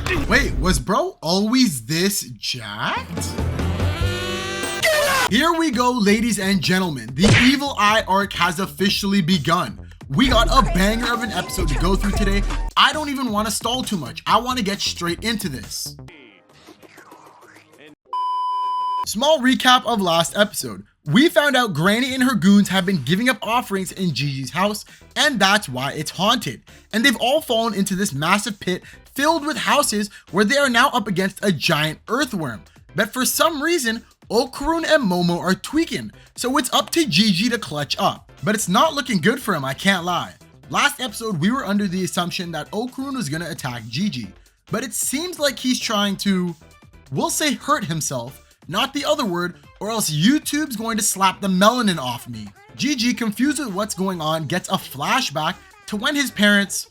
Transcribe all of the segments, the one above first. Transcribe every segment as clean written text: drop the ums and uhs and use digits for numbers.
Wait, was bro always this jacked? Here we go, ladies and gentlemen. The Evil Eye arc has officially begun. We got a banger of an episode to go through today. I don't even want to stall too much. I want to get straight into this. Small recap of last episode. We found out Granny and her goons have been giving up offerings in Gigi's house, and that's why it's haunted. And they've all fallen into this massive pit filled with houses where they are now up against a giant earthworm. But for some reason, Okurun and Momo are tweaking, so it's up to Gigi to clutch up. But it's not looking good for him, I can't lie. Last episode, we were under the assumption that Okurun was gonna attack Gigi, but it seems like he's trying to, we'll say hurt himself, not the other word, or else YouTube's going to slap the melanin off me. Gigi, confused with what's going on, gets a flashback to when his parents,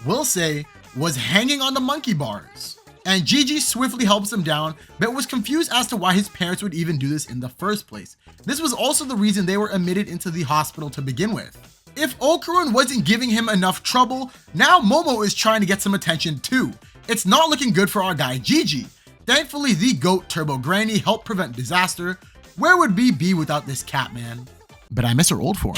we'll say, was hanging on the monkey bars. And Gigi swiftly helps him down, but was confused as to why his parents would even do this in the first place. This was also the reason they were admitted into the hospital to begin with. If Okurun wasn't giving him enough trouble, now Momo is trying to get some attention too. It's not looking good for our guy Gigi. Thankfully, the GOAT Turbo Granny helped prevent disaster. Where would we be without this cat, man? But I miss her old form.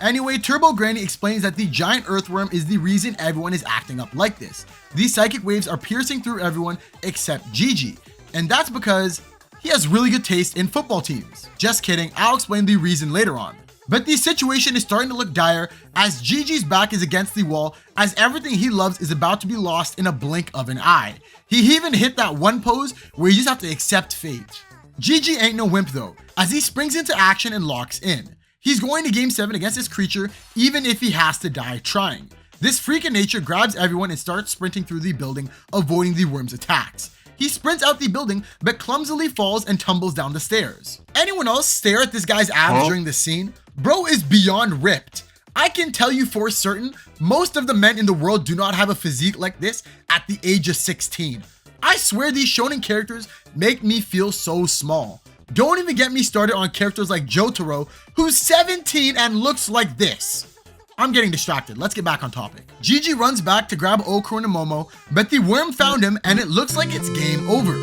Anyway, Turbo Granny explains that the giant earthworm is the reason everyone is acting up like this. These psychic waves are piercing through everyone except Gigi. And that's because he has really good taste in football teams. Just kidding, I'll explain the reason later on. But the situation is starting to look dire as Gigi's back is against the wall as everything he loves is about to be lost in a blink of an eye. He even hit that one pose where you just have to accept fate. Gigi ain't no wimp though, as he springs into action and locks in. He's going to game 7 against this creature even if he has to die trying. This freak of nature grabs everyone and starts sprinting through the building, avoiding the worm's attacks. He sprints out the building, but clumsily falls and tumbles down the stairs. Anyone else stare at this guy's abs during this scene? Bro is beyond ripped. I can tell you for certain, most of the men in the world do not have a physique like this at the age of 16. I swear these shonen characters make me feel so small. Don't even get me started on characters like Jotaro, who's 17 and looks like this. I'm getting distracted. Let's get back on topic. Gigi runs back to grab Okurun and Momo, but the worm found him and it looks like it's game over.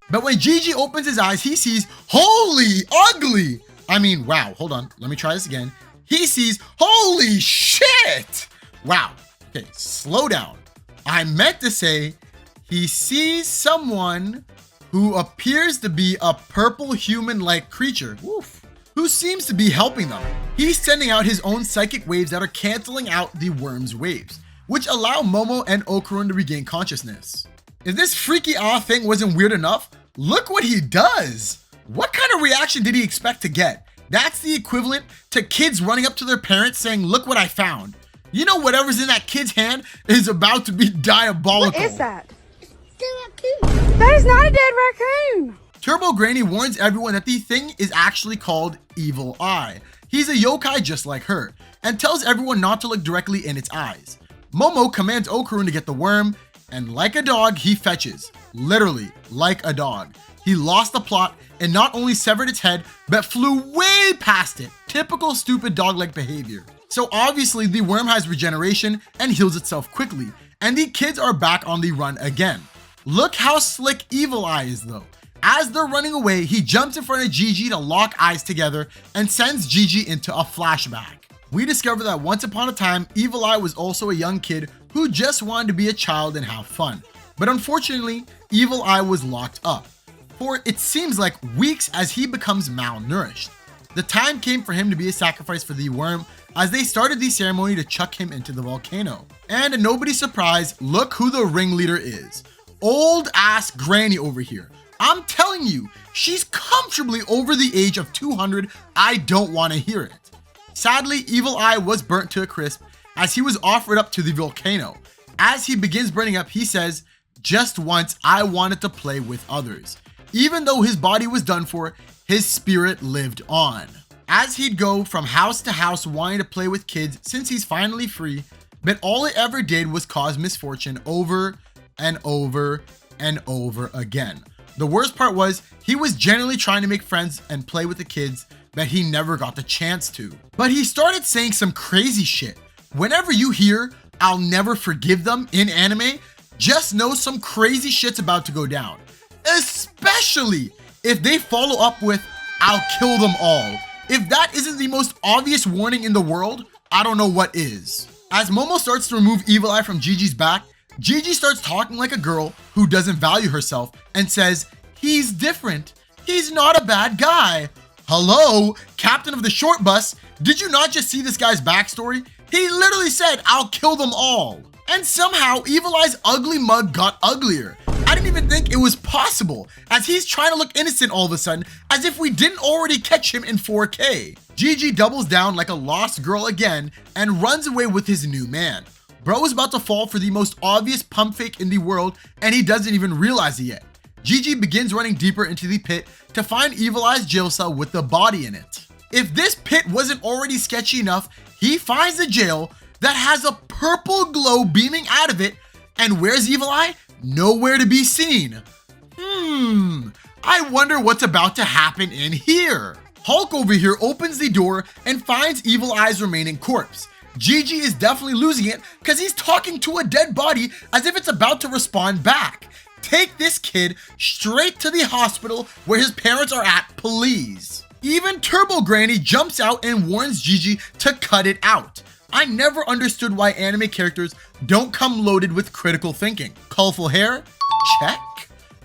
But when Gigi opens his eyes, he sees, holy ugly. I mean, wow, hold on. Let me try this again. He sees, holy shit. Wow. Okay, slow down. I meant to say he sees someone who appears to be a purple human-like creature. Woof. Who seems to be helping them. He's sending out his own psychic waves that are canceling out the worm's waves, which allow Momo and Okurun to regain consciousness. If this freaky thing wasn't weird enough, look what he does. What kind of reaction did he expect to get? That's the equivalent to kids running up to their parents saying, look what I found. You know whatever's in that kid's hand is about to be diabolical. What is that? That is not a dead raccoon. Turbo Granny warns everyone that the thing is actually called Evil Eye. He's a yokai just like her, and tells everyone not to look directly in its eyes. Momo commands Okurun to get the worm, and like a dog, he fetches. Literally, like a dog. He lost the plot and not only severed its head, but flew way past it. Typical stupid dog-like behavior. So obviously the worm has regeneration and heals itself quickly, and the kids are back on the run again. Look how slick Evil Eye is though. As they're running away, he jumps in front of Gigi to lock eyes together and sends Gigi into a flashback. We discover that once upon a time, Evil Eye was also a young kid who just wanted to be a child and have fun. But unfortunately, Evil Eye was locked up for it seems like weeks as he becomes malnourished. The time came for him to be a sacrifice for the worm as they started the ceremony to chuck him into the volcano. And to nobody's surprise, look who the ringleader is. Old ass Granny over here. I'm telling you, she's comfortably over the age of 200. I don't want to hear it. Sadly, Evil Eye was burnt to a crisp as he was offered up to the volcano. As he begins burning up, he says, just once I wanted to play with others. Even though his body was done for, his spirit lived on. As he'd go from house to house wanting to play with kids since he's finally free, but all it ever did was cause misfortune over and over and over again. The worst part was he was genuinely trying to make friends and play with the kids, but he never got the chance to. But he started saying some crazy shit. Whenever you hear, I'll never forgive them in anime, just know some crazy shit's about to go down. Especially if they follow up with, "I'll kill them all." If that isn't the most obvious warning in the world, I don't know what is. As Momo starts to remove Evil Eye from Gigi's back, Gigi starts talking like a girl who doesn't value herself and says, "He's different. He's not a bad guy." Hello, captain of the short bus, did you not just see this guy's backstory? He literally said, "I'll kill them all." And somehow Evil Eye's ugly mug got uglier. I didn't even think it was possible, as he's trying to look innocent all of a sudden, as if we didn't already catch him in 4K. Gigi doubles down like a lost girl again and runs away with his new man. Bro is about to fall for the most obvious pump fake in the world, and he doesn't even realize it yet. Gigi begins running deeper into the pit to find Evil Eye's jail cell with the body in it. If this pit wasn't already sketchy enough, he finds a jail that has a purple glow beaming out of it, and where's Evil Eye? Nowhere to be seen. I wonder what's about to happen in here. Hulk over here opens the door and finds Evil Eye's remaining corpse. Gigi is definitely losing it because he's talking to a dead body as if it's about to respond back. Take this kid straight to the hospital where his parents are at, please. Even Turbo Granny jumps out and warns Gigi to cut it out. I never understood why anime characters don't come loaded with critical thinking. Colorful hair? Check.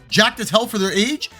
Jacked as hell for their age?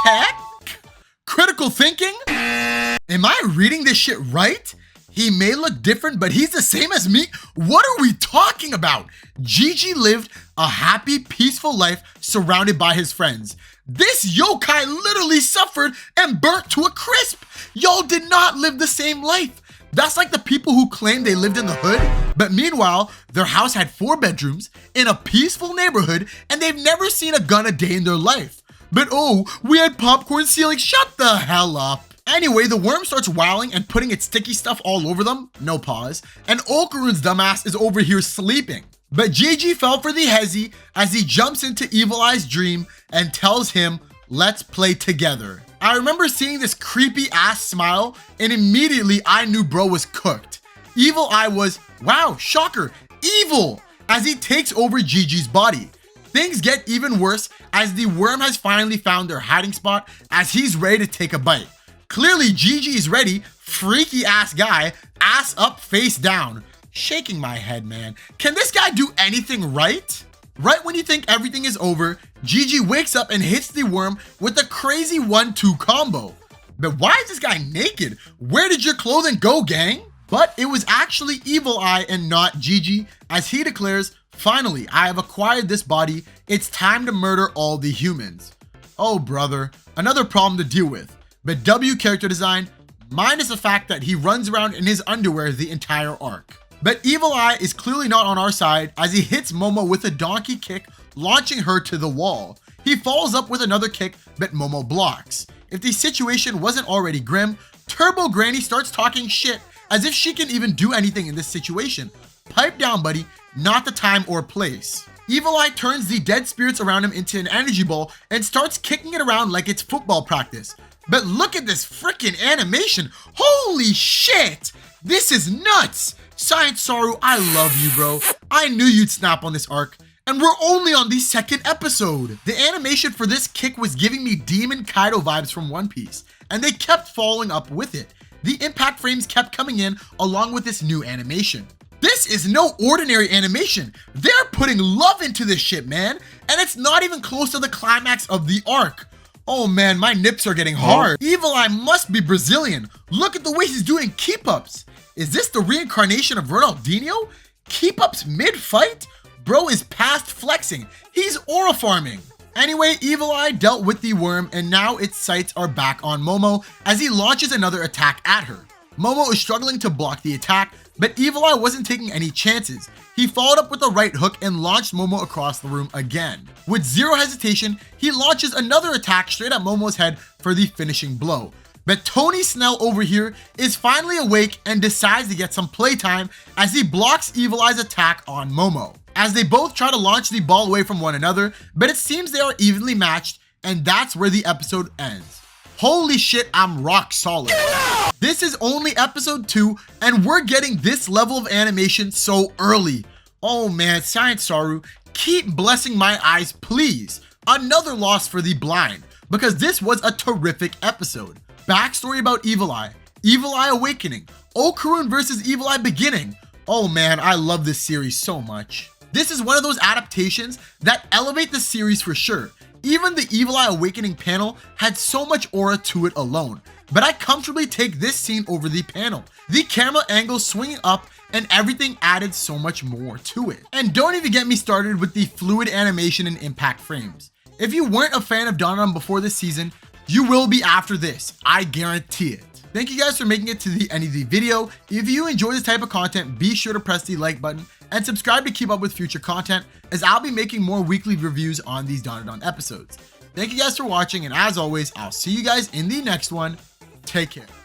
Check. Critical thinking? Am I reading this shit right? He may look different, but he's the same as me? What are we talking about? Gigi lived a happy, peaceful life surrounded by his friends. This yokai literally suffered and burnt to a crisp. Y'all did not live the same life. That's like the people who claim they lived in the hood, but meanwhile, their house had 4 bedrooms in a peaceful neighborhood and they've never seen a gun a day in their life. But oh, we had popcorn ceiling, shut the hell up. Anyway, the worm starts wowing and putting its sticky stuff all over them, no pause, and Okaru's dumbass is over here sleeping. But Gigi fell for the hezzy as he jumps into Evil Eye's dream and tells him, "Let's play together." I remember seeing this creepy ass smile and immediately I knew bro was cooked. Evil Eye was, wow, shocker, evil, as he takes over Gigi's body. Things get even worse as the worm has finally found their hiding spot as he's ready to take a bite. Clearly Gigi is ready, freaky ass guy, ass up, face down. Shaking my head, man. Can this guy do anything right? Right when you think everything is over, Gigi wakes up and hits the worm with a crazy 1-2 combo. But why is this guy naked? Where did your clothing go, gang? But it was actually Evil Eye and not Gigi, as he declares, "Finally, I have acquired this body. It's time to murder all the humans." Oh brother, another problem to deal with. But W character design, minus the fact that he runs around in his underwear the entire arc. But Evil Eye is clearly not on our side as he hits Momo with a donkey kick, launching her to the wall. He follows up with another kick, but Momo blocks. If the situation wasn't already grim, Turbo Granny starts talking shit as if she can even do anything in this situation. Pipe down, buddy, not the time or place. Evil Eye turns the dead spirits around him into an energy ball and starts kicking it around like it's football practice. But look at this freaking animation. Holy shit! This is nuts! ScienceSaru, I love you, bro. I knew you'd snap on this arc. And we're only on the 2nd episode. The animation for this kick was giving me Demon Kaido vibes from One Piece, and they kept following up with it. The impact frames kept coming in along with this new animation. This is no ordinary animation. They're putting love into this shit, man. And it's not even close to the climax of the arc. Oh man, my nips are getting hard. Evil Eye must be Brazilian. Look at the way he's doing keep-ups. Is this the reincarnation of Ronaldinho? Keep-ups mid-fight? Bro is past flexing. He's aura farming. Anyway, Evil Eye dealt with the worm and now its sights are back on Momo as he launches another attack at her. Momo is struggling to block the attack, but Evil Eye wasn't taking any chances. He followed up with a right hook and launched Momo across the room again. With zero hesitation, he launches another attack straight at Momo's head for the finishing blow. But Tony Snell over here is finally awake and decides to get some playtime as he blocks Evil Eye's attack on Momo. As they both try to launch the ball away from one another, but it seems they are evenly matched, and that's where the episode ends. Holy shit, I'm rock solid. This is only episode 2, and we're getting this level of animation so early. Oh man, ScienceSaru, keep blessing my eyes, please. Another loss for the blind, because this was a terrific episode. Backstory about Evil Eye, Evil Eye Awakening, Okarun versus Evil Eye Beginning. Oh man, I love this series so much. This is one of those adaptations that elevate the series for sure. Even the Evil Eye Awakening panel had so much aura to it alone, but I comfortably take this scene over the panel. The camera angle swinging up and everything added so much more to it. And don't even get me started with the fluid animation and impact frames. If you weren't a fan of Dandadan before this season, you will be after this, I guarantee it. Thank you guys for making it to the end of the video. If you enjoy this type of content, be sure to press the like button and subscribe to keep up with future content, as I'll be making more weekly reviews on these Dandadan episodes. Thank you guys for watching, and as always, I'll see you guys in the next one. Take care.